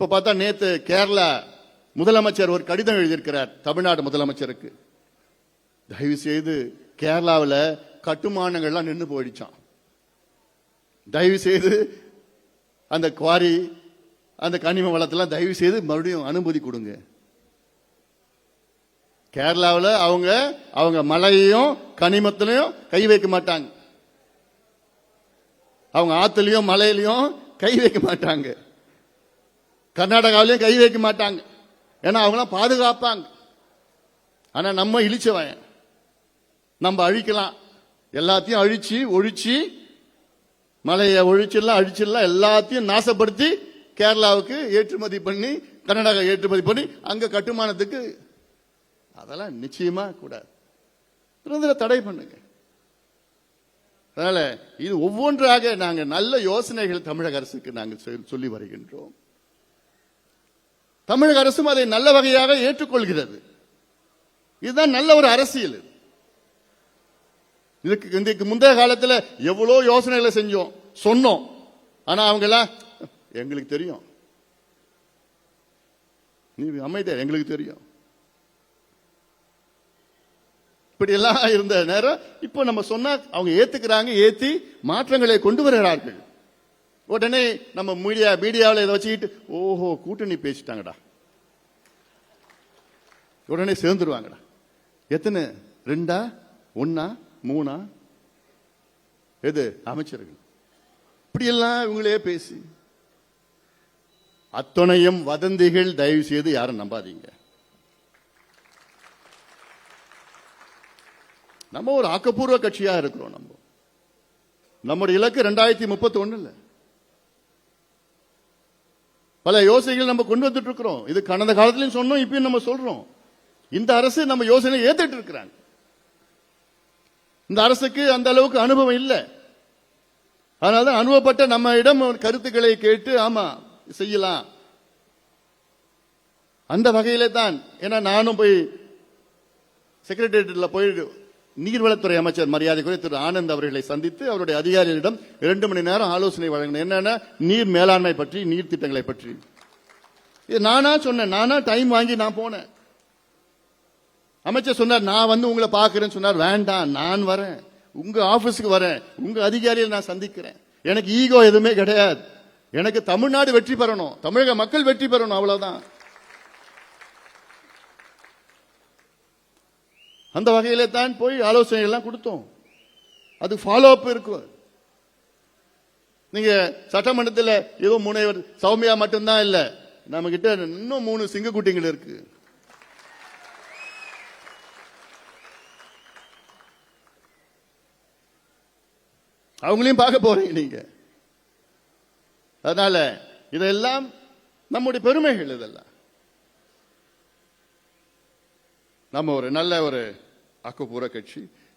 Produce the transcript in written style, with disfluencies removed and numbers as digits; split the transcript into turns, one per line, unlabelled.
இப்ப பார்த்தா நேத்து கேரளா முதலமைச்சர் ஒரு கடிதம் எழுதியிருக்கிறார் தமிழ்நாடு முதலமைச்சருக்கு. தயவு செய்து கேரளாவில் கட்டுமானங்கள்லாம் நின்று போயிடுச்சான். தயவு செய்து அந்த குவாரி அந்த கனிம வளத்தெல்லாம் தயவு செய்து மறுபடியும் அனுமதி கொடுங்க. கேரளாவில் அவங்க மலையையும் கனிமத்திலையும் கை வைக்க மாட்டாங்க. அவங்க ஆத்துலயும் மலையிலையும் கை வைக்க மாட்டாங்க. கர்நாடகாவிலையும் கை வைக்க மாட்டாங்க. ஏன்னா அவங்களாம் பாதுகாப்பாங்க. ஆனா நம்ம இழிச்சவன், நம்ம அழிக்கலாம். எல்லாத்தையும் அழிச்சு ஒழிச்சு மலையை ஒழிச்சிடலாம், அழிச்சிடலாம், எல்லாத்தையும் நாசப்படுத்தி கேரளாவுக்கு ஏற்றுமதி பண்ணி கர்நாடகா ஏற்றுமதி பண்ணி அங்க கட்டுமானத்துக்கு அதெல்லாம் நிச்சயமா கூடாது. தடை பண்ணுங்க. அதனால இது ஒவ்வொன்றாக நாங்க நல்ல யோசனைகள் தமிழக அரசுக்கு நாங்கள் சொல்லி வருகின்றோம். தமிழக அரசும் அதை நல்ல வகையாக ஏற்றுக்கொள்கிறது. இதுதான் நல்ல ஒரு அரசியல். இதுக்கு முந்தைய காலத்தில் எவ்வளவு யோசனைகளை செஞ்சோம், சொன்னோம். ஆனா அவங்க எல்லாம் எங்களுக்கு தெரியும், நீ அமைதியா, எங்களுக்கு தெரியும், இப்படி எல்லாம் இருந்த நேரம் இப்ப நம்ம சொன்னா அவங்க ஏத்துக்கிறாங்க, ஏத்தி மாற்றங்களை கொண்டு வருகிறார்கள். உடனே நம்ம மீடியாவில் இதை வச்சுக்கிட்டு ஓஹோ கூட்டணி பேசிட்டாங்கடா, உடனே சேர்ந்துருவாங்கடா. எத்தனை 2 1 3 எது அமைச்சர்கள் இப்படி எல்லாம் இவங்களே பேசி அத்தனையும் வதந்திகள். தயவு செய்து யாரும் நம்பாதீங்க. நம்ம ஒரு ஆக்கப்பூர்வ கட்சியா இருக்கிறோம். நம்முடைய இலக்கு 2031 பல யோசனைகள் நம்ம கொண்டு வந்துட்டு இருக்கிறோம். இது கடந்த காலத்திலையும் சொன்னோம், இப்பயும் நம்ம சொல்றோம். இந்த அரசு நம்ம யோசனை ஏத்துட்டு இருக்கிறாங்க. இந்த அரசுக்கு அந்த அளவுக்கு அனுபவம் இல்லை. அதனாலதான் அனுபவப்பட்ட நம்ம இடம் கருத்துக்களை கேட்டு ஆமா செய்யலாம் அந்த வகையிலே தான். ஏன்னா நானும் போய் செக்ரட்டேரியட்ல போய் நீர்வளத்துறை அமைச்சர் மரியாதைக்குரிய திரு ஆனந்த் அவர்களை சந்தித்து அவருடைய அதிகாரிகளிடம் 2 மணி நேரம் ஆலோசனை வழங்கினேன். என்னன்னா நீர் மேலாண்மை பற்றி, நீர் திட்டங்களை பற்றி. இது நானா சொன்னேன், நானா டைம் வாங்கி நான் போனேன். அமைச்சர் சொன்னார் நான் வந்து உங்களை பார்க்கிறேன்னு சொன்னார். வேண்டாம், நான் வரேன், உங்க ஆபீஸுக்கு வரேன், உங்க அதிகாரியை நான் சந்திக்கிறேன். எனக்கு ஈகோ எதுவுமே கிடையாது. எனக்கு தமிழ்நாடு வெற்றி பெறணும், தமிழக மக்கள் வெற்றி பெறணும், அவ்வளவுதான். அந்த வகையிலே தான் போய் ஆலோசனை எல்லாம் கொடுத்தோம். அது ஃபாலோ அப் இருக்கும். நீங்க சட்டமன்றத்தில் ஏதோ முனைவர் சௌமியா மட்டும்தான் இல்ல, நம்ம கிட்ட இன்னும் 3 சிங்கக்குட்டிகள் இருக்கு. அவங்களையும் பார்க்க போறீங்க நீங்க. அதனால இதெல்லாம் நம்முடைய பெருமைகள். இதெல்லாம் நம்ம ஒரு நல்ல ஒரு ஆக்கப்பூர்வ கட்சி.